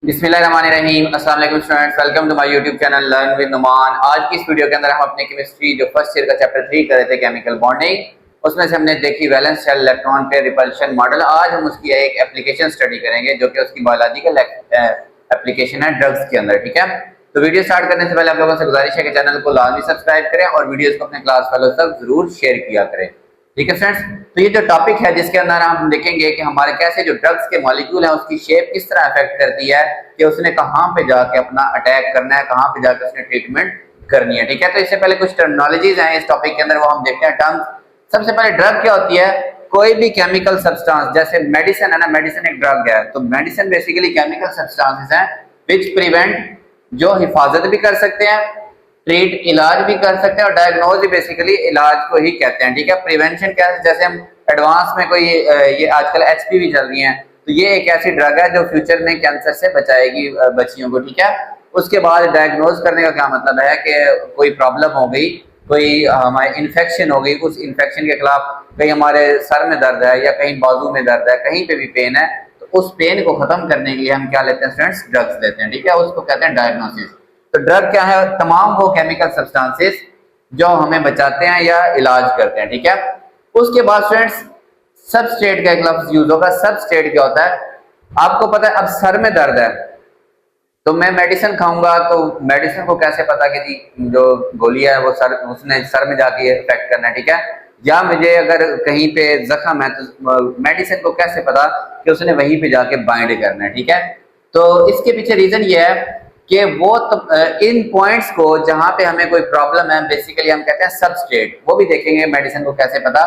बिस्मिल्लाहिर्रहमानिर्रहीम। अस्सलाम वालेकुम students, welcome to my YouTube channel learn with Numan. आज की इस वीडियो के अंदर हम अपने केमिस्ट्री जो फर्स्ट ईयर का चैप्टर 3 कर रहे थे केमिकल बॉन्डिंग, उसमें से हमने देखी valence shell electron pair repulsion model. आज हम उसकी एक एप्लीकेशन स्टडी करेंगे जो कि उसकी बायोलॉजिकल एप्लीकेशन है ड्रग्स के अंदर। ठीक है, तो वीडियो स्टार्ट करने से पहले आप लोगों से गुजारिश है कि चैनल को लाजमी सब्सक्राइब करें और वीडियोस को अपने क्लास फेलो तक जरूर शेयर किया करें। ठीक है फ्रेंड्स, तो ये जो टॉपिक है जिसके अंदर हम देखेंगे कि हमारे कैसे जो ड्रग्स के मॉलिक्यूल है उसकी शेप किस तरह अफेक्ट करती है कि उसने कहाँ पे जाके अपना अटैक करना है, कहाँ पे जाके उसने ट्रीटमेंट करनी है। ठीक है, तो इससे पहले कुछ टर्मिनोलॉजीज हैं इस टॉपिक के अंदर, वो हम देखते हैं टर्म्स। सबसे पहले ड्रग क्या होती है? कोई भी केमिकल सब्सटेंस, जैसे मेडिसिन है ना, मेडिसिन एक ड्रग है, तो मेडिसिन बेसिकली केमिकल सब्सटेंसेस हैं विच प्रिवेंट, जो हिफाजत भी कर सकते हैं, ट्रीट इलाज भी कर सकते हैं, और डायग्नोज भी बेसिकली इलाज को ही कहते हैं। ठीक है, प्रिवेंशन क्या है? जैसे हम एडवांस में कोई ये आजकल एचपीवी चल रही है, तो ये एक ऐसी ड्रग है जो फ्यूचर में कैंसर से बचाएगी बच्चियों को। ठीक है, उसके बाद डायग्नोज करने का क्या मतलब है कि कोई प्रॉब्लम हो गई, कोई हमारे इन्फेक्शन हो गई, उस इन्फेक्शन के खिलाफ कहीं हमारे सर में दर्द है या कहीं बाजू में दर्द है, कहीं पे भी पेन है, तो उस पेन को खत्म करने के लिए हम क्या लेते हैं स्टूडेंट्स? ड्रग्स लेते हैं। ठीक है, उसको कहते हैं डायग्नोसिस। तो ड्रग क्या है? तमाम वो केमिकल सब्सटेंसेस जो हमें बचाते हैं या इलाज करते हैं। ठीक है, उसके बाद स्टूडेंट्स सबस्ट्रेट का एक लफ्ज यूज होगा। सबस्ट्रेट क्या होता है? आपको पता है, अब सर में दर्द है तो मैं मेडिसिन खाऊंगा, तो मेडिसिन को कैसे पता कि जी जो गोली है वो उसने सर में जाके इफेक्ट करना है। ठीक है, या मुझे अगर कहीं पे जख्म है तो मेडिसिन को कैसे पता कि उसने वहीं पे जाके बाइंड करना है। ठीक है, तो इसके पीछे रीजन ये है कि वो इन पॉइंट्स को जहां पे हमें कोई प्रॉब्लम है बेसिकली हम कहते हैं सबस्ट्रेट। वो भी देखेंगे मेडिसिन को कैसे पता,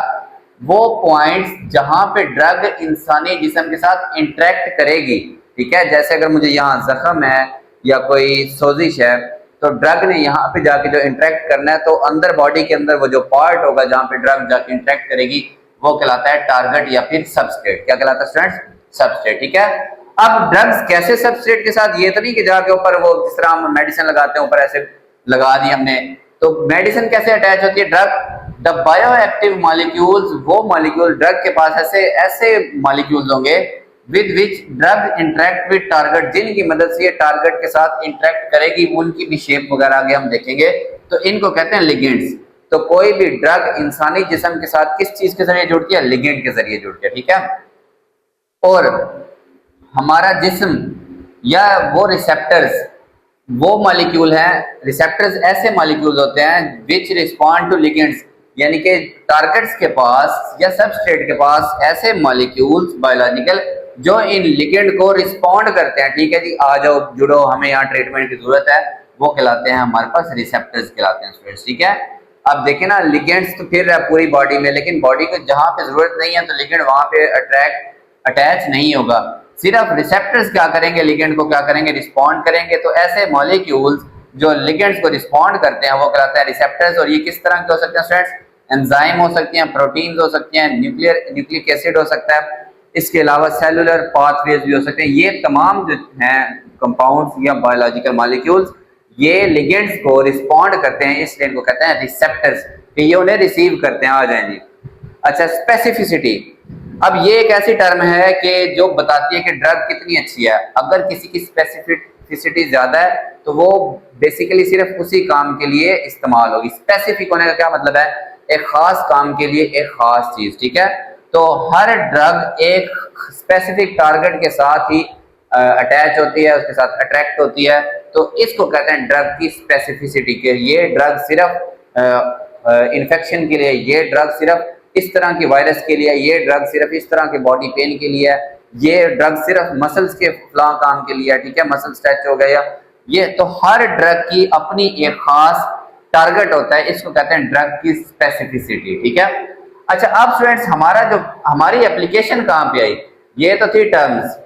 वो पॉइंट्स जहां पे ड्रग इंसानी जिस्म के साथ इंटरेक्ट करेगी। ठीक है, जैसे अगर मुझे यहाँ जख्म है या कोई सोजिश है, तो ड्रग ने यहाँ पे जाके जो इंटरेक्ट करना है, तो अंदर बॉडी के अंदर वो जो पार्ट होगा जहाँ पे ड्रग जाके इंटरेक्ट करेगी वो कहलाता है टारगेट या फिर सबस्ट्रेट। क्या कहलाता है स्टूडेंट्स? सबस्ट्रेट। ठीक है, अब ड्रग्स कैसे सबस्ट्रेट के साथ, ये तो नहीं कि जाके ऊपर वो जिस तरह हम मेडिसिन लगाते हैं ऊपर ऐसे लगा दी हमने, तो मेडिसिन कैसे अटैच होती है? ड्रग द बायोएक्टिव मॉलिक्यूल्स, वो मॉलिक्यूल ड्रग के पास ऐसे मॉलिक्यूल्स होंगे with which drug interact with target, जिनकी मदद से ये टारगेट के साथ इंटरेक्ट करेगी, उनकी भी शेप वगैरह आगे हम देखेंगे, तो इनको कहते हैं लिगेंड्स। तो कोई भी ड्रग इंसानी जिस्म के साथ किस चीज के जरिए जुड़ती है? लिगेंड के जरिए जुड़ती है। ठीक है, और हमारा जिस्म या वो रिसेप्टर्स, वो मॉलिक्यूल हैं, रिसेप्टर्स ऐसे मॉलिक्यूल्स होते हैं विच रिस्पॉन्ड टू लिगेंड्स, यानी कि टारगेट्स के पास या सबस्ट्रेट के पास ऐसे मॉलिक्यूल्स बायोलॉजिकल जो इन लिगेंड को रिस्पॉन्ड करते हैं। ठीक है जी, आ जाओ जुड़ो, हमें यहाँ ट्रीटमेंट की जरूरत है, वो कहलाते हैं हमारे पास रिसेप्टर्स कहलाते हैं स्टूडेंट्स। ठीक है, अब देखें ना, लिगेंड्स तो फिर है पूरी बॉडी में, लेकिन बॉडी को जहाँ पे जरूरत नहीं है तो लिगेंड वहां पे अटैच नहीं होगा। सिर्फ रिसेप्टर्स क्या करेंगे? लिगेंड को क्या करेंगे? रिस्पॉन्ड करेंगे। तो ऐसे मॉलिक्यूल्स जो लिगेंड्स को रिस्पॉन्ड करते हैं वो कहलाते हैं रिसेप्टर्स। और ये किस तरह के हो सकते हैं स्टूडेंट्स? एंजाइम हो सकती हैं, प्रोटीन्स हो सकती हैं, न्यूक्लिक एसिड हो सकता है, इसके अलावा सेलुलर पाथवेज भी हो सकते हैं। ये तमाम जो हैं कंपाउंड्स या बायोलॉजिकल मॉलिक्यूल्स, ये लिगेंड्स को रिस्पॉन्ड करते हैं, इसलिए इनको कहते हैं रिसेप्टर्स, कि ये उन्हें रिसीव करते हैं। आ जाए जी। अच्छा, स्पेसिफिसिटी, अब ये एक ऐसी टर्म है कि जो बताती है कि ड्रग कितनी अच्छी है। अगर किसी की स्पेसिफिसिटी ज्यादा है तो वो बेसिकली सिर्फ उसी काम के लिए इस्तेमाल होगी। स्पेसिफिक होने का क्या मतलब है? एक खास काम के लिए एक खास चीज। ठीक है, तो हर ड्रग एक स्पेसिफिक टारगेट के साथ ही अटैच होती है, उसके साथ अट्रैक्ट होती है, तो इसको कहते हैं ड्रग की स्पेसिफिसिटी के। ये ड्रग सिर्फ इन्फेक्शन के लिए, ये ड्रग सिर्फ इस तरह के वायरस के लिए, ये ड्रग सिर्फ इस तरह के बॉडी पेन के लिए, ये ड्रग सिर्फ मसल्स के फला काम के लिए। ठीक है, मसल स्ट्रेच हो गया ये, तो हर ड्रग की अपनी एक खास टारगेट होता है, इसको कहते हैं ड्रग की स्पेसिफिसिटी। ठीक है, अच्छा अब स्टूडेंट्स हमारी एप्लीकेशन कहां पे आई? ये तो थी टर्म्स।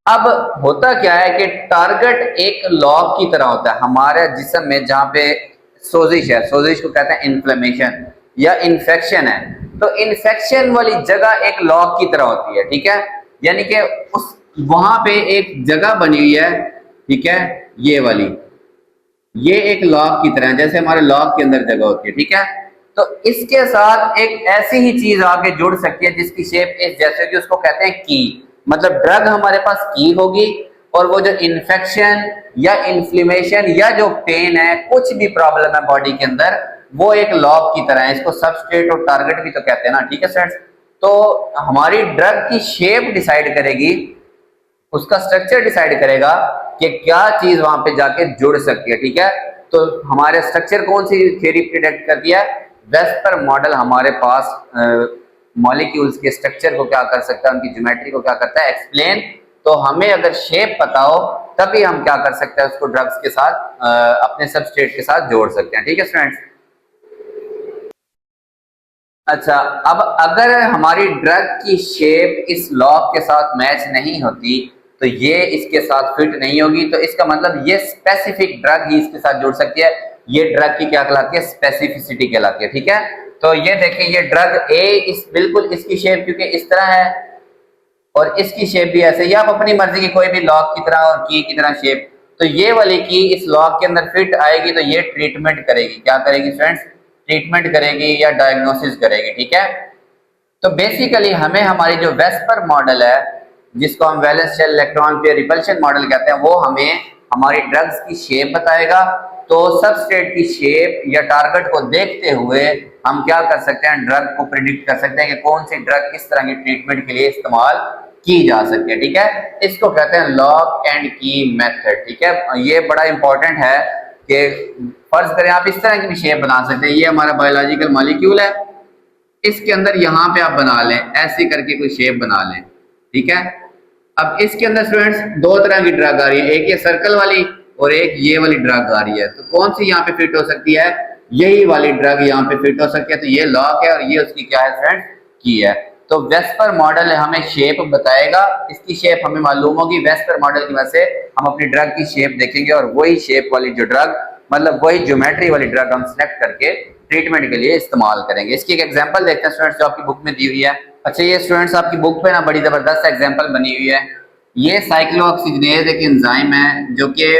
अब होता क्या है कि टारगेट एक लॉक की तरह होता है हमारे जिस्म में, जहां पे सोजिश है, सोजिश को कहते हैं इन्फ्लेमेशन या इन्फेक्शन है, तो इन्फेक्शन वाली जगह एक लॉक की तरह होती है। ठीक है, यानी कि उस वहां पे एक जगह बनी हुई है। ठीक है, ये वाली, ये एक लॉक की तरह है, जैसे हमारे लॉक के अंदर जगह होती है। ठीक है, तो इसके साथ एक ऐसी ही चीज आके जुड़ सकती है जिसकी शेप इस जैसे कि उसको कहते हैं की, मतलब ड्रग हमारे पास की होगी और वो जो इन्फेक्शन या इन्फ्लेमेशन या जो पेन है, कुछ भी प्रॉब्लम है बॉडी के अंदर, वो एक लॉक की तरह है। इसको सबस्ट्रेट और टारगेट भी तो कहते हैं ना, ठीक है फ्रेंड्स। तो हमारी ड्रग की शेप डिसाइड करेगी, उसका स्ट्रक्चर डिसाइड करेगा कि क्या चीज वहां पे जाके जुड़ सकती है, ठीक है। तो हमारे स्ट्रक्चर कौन सी थ्योरी प्रिडिक्ट करती है? वेस्पर मॉडल हमारे पास मॉलिक्यूल्स के स्ट्रक्चर को क्या कर सकता है, उनकी ज्योमेट्री को क्या करता है, एक्सप्लेन। तो हमें अगर शेप पता हो तभी हम क्या कर सकते हैं, उसको ड्रग्स के साथ अपने सबस्ट्रेट के साथ जोड़ सकते हैं, ठीक है स्टूडेंट्स। अच्छा, अब अगर हमारी ड्रग की शेप इस लॉक के साथ मैच नहीं होती, तो ये इसके साथ फिट नहीं होगी, तो इसका मतलब ये स्पेसिफिक ड्रग ही इसके साथ जुड़ सकती है। ये ड्रग की क्या कहलाती है? स्पेसिफिसिटी कहलाती है, ठीक है। तो ये देखिए, ये ड्रग ए इस बिल्कुल इसकी शेप क्योंकि इस तरह है और इसकी शेप भी ऐसे ही, आप अपनी मर्जी की कोई भी लॉक की तरह और की तरह शेप, तो ये वाली की इस लॉक के अंदर फिट आएगी तो ये ट्रीटमेंट करेगी। क्या करेगी फ्रेंड्स? ट्रीटमेंट करेगी या डायग्नोसिस करेगी, ठीक है। तो बेसिकली हमें हमारी जो वेस्पर मॉडल है, जिसको हम valence shell electron pair repulsion model कहते हैं, वो हमें हमारी ड्रग्स की शेप बताएगा। तो सबस्ट्रेट की शेप या टारगेट को देखते हुए हम क्या कर सकते हैं, ड्रग को प्रिडिक्ट कर सकते हैं कि कौन सी ड्रग किस तरह की ट्रीटमेंट के लिए इस्तेमाल की जा सकती है, ठीक है। इसको कहते हैं लॉक एंड की मेथड, ठीक है। ये बड़ा इंपॉर्टेंट है कि फर्ज करें आप इस तरह की भी शेप बना सकते हैं। ये हमारा बायोलॉजिकल मॉलिक्यूल है, इसके अंदर यहाँ पे आप बना लें, ऐसी करके कोई शेप बना लें, ठीक है। अब इसके अंदर स्टूडेंट्स दो तरह की ड्रग आ रही है, एक ये सर्कल वाली और एक ये वाली ड्रग आ रही है। तो कौन सी यहाँ पे फिट हो सकती है? यही वाली ड्रग यहाँ पे फिट हो सकती है। तो ये लॉक है और ये उसकी क्या है फ्रेंड्स? की है। तो वेस्पर मॉडल हमें शेप बताएगा, इसकी शेप हमें मालूम होगी। वेस्पर मॉडल की वजह से हम अपनी ड्रग की शेप देखेंगे और वही शेप वाली जो ड्रग, मतलब वही ज्योमेट्री वाली ड्रग हम सिलेक्ट करके ट्रीटमेंट के लिए इस्तेमाल करेंगे। इसकी एक एग्जांपल देखते हैं स्टूडेंट्स, जो आपकी बुक में दी हुई है। अच्छा, ये स्टूडेंट्स आपकी बुक पे ना बड़ी जबरदस्त एग्जांपल बनी हुई है। ये साइक्लोऑक्सीजनेज एक एंजाइम है जो कि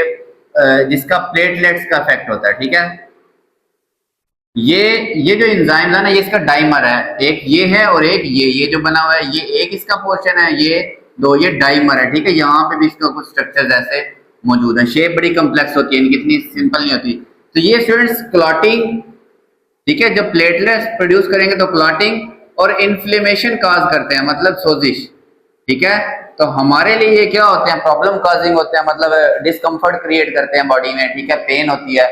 जिसका प्लेटलेट्स का इफेक्ट होता है, ठीक है। ये जो एंजाइम है ना, ये इसका डाइमर है, एक ये है और एक ये जो बना हुआ है, ये एक इसका पोर्शन है, ये दो, ये डाइमर है, ठीक है। यहाँ पे भी इसका कुछ स्ट्रक्चर्स ऐसे मौजूद है। शेप बड़ी कम्प्लेक्स होती है, इनकी इतनी सिंपल नहीं होती। तो ये स्टूडेंट्स क्लॉटिंग, ठीक है, जब प्लेटलेट्स प्रोड्यूस करेंगे तो क्लॉटिंग और इन्फ्लेमेशन काज करते हैं, मतलब सोजिश, ठीक है। तो हमारे लिए ये क्या होते हैं? प्रॉब्लम काजिंग होते हैं, मतलब डिस्कम्फर्ट क्रिएट करते हैं बॉडी में, ठीक है, पेन होती है।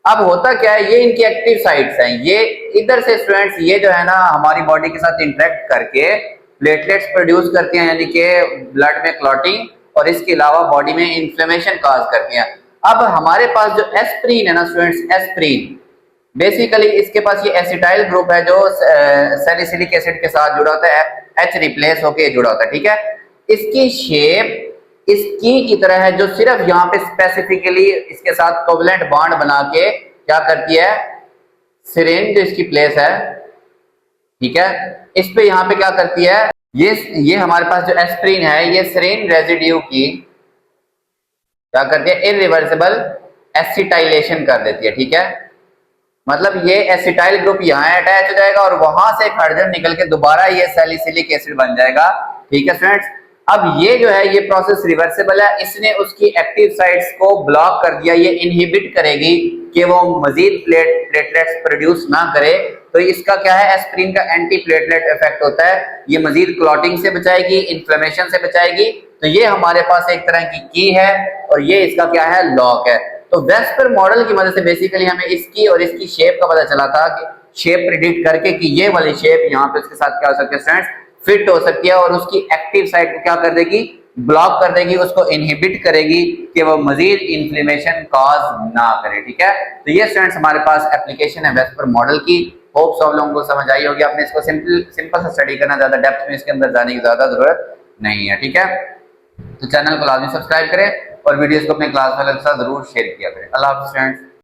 अब होता क्या है, ये इनकी एक्टिव साइट्स हैं। ये इधर से स्टूडेंट्स ये जो है ना हमारी बॉडी के साथ इंटरेक्ट करके प्लेटलेट्स प्रोड्यूस करती हैं, यानी कि ब्लड में क्लॉटिंग, और इसके अलावा बॉडी में इन्फ्लेमेशन काज करती हैं। अब हमारे पास जो एस्प्रीन है ना स्टूडेंट्स, एस्प्रीन बेसिकली इसके पास ये एसिटाइल ग्रुप है जो सैलिसिलिक एसिड के साथ जुड़ा होता है, H रिप्लेस होके जुड़ा होता है, ठीक है। इसकी शेप इस की तरह है, जो सिर्फ यहाँ पे स्पेसिफिकली इसके साथ कोवलेंट बॉन्ड बना के क्या करती है, सिरिंज जो इसकी प्लेस है, ठीक है, इस पे यहाँ पे क्या करती है, ये हमारे पास जो एस्प्रीन है, ये सिरिन रेजिड्यू की क्या करती है, इरिवर्सिबल एसिटाइलेशन कर देती है, ठीक है। मतलब ये एसिटाइल ग्रुप यहाँ अटैच हो जाएगा और वहां से हाइड्रोजन निकल के दोबारा ये सैलिसिलिक एसिड बन जाएगा, ठीक है स्टूडेंट्स। अब ये जो है ये प्रोसेस रिवर्सिबल है, इसने उसकी एक्टिव साइट्स को ब्लॉक कर दिया, ये इनहिबिट करेगी कि वो मजीद प्लेटलेट्स प्रोड्यूस ना करे। तो इसका क्या है, एस्प्रिन का एंटी प्लेटलेट इफेक्ट होता है, ये मजीद क्लॉटिंग से बचाएगी, इन्फ्लेमेशन से बचाएगी। तो ये हमारे पास एक तरह की है और ये इसका क्या है, लॉक है। तो वेस्पर मॉडल की मदद से बेसिकली हमें इसकी और इसकी शेप का पता चला था कि शेप प्रिडिक्ट करके कि ये वाली शेप यहाँ पे इसके साथ क्या हो सकती है स्टूडेंट्स, फिट हो सकती है और उसकी एक्टिव साइट को क्या कर देगी, ब्लॉक कर देगी, उसको इनहिबिट करेगी कि वो मजीद इन्फ्लेमेशन कॉज ना करे, ठीक है। तो ये स्टूडेंट्स हमारे पास एप्लीकेशन है वेस्पर मॉडल की। होप सब लोगों को समझ आई होगी। आपने इसको सिंपल सा स्टडी करना, ज्यादा डेप्थ में इसके अंदर जाने की ज्यादा जरूरत नहीं है, ठीक है। तो चैनल को लाजमी सब्सक्राइब करें और वीडियोस को अपने क्लास वालों के साथ जरूर शेयर किया करें। अल्लाह हाफ़िज़ फ्रेंड्स।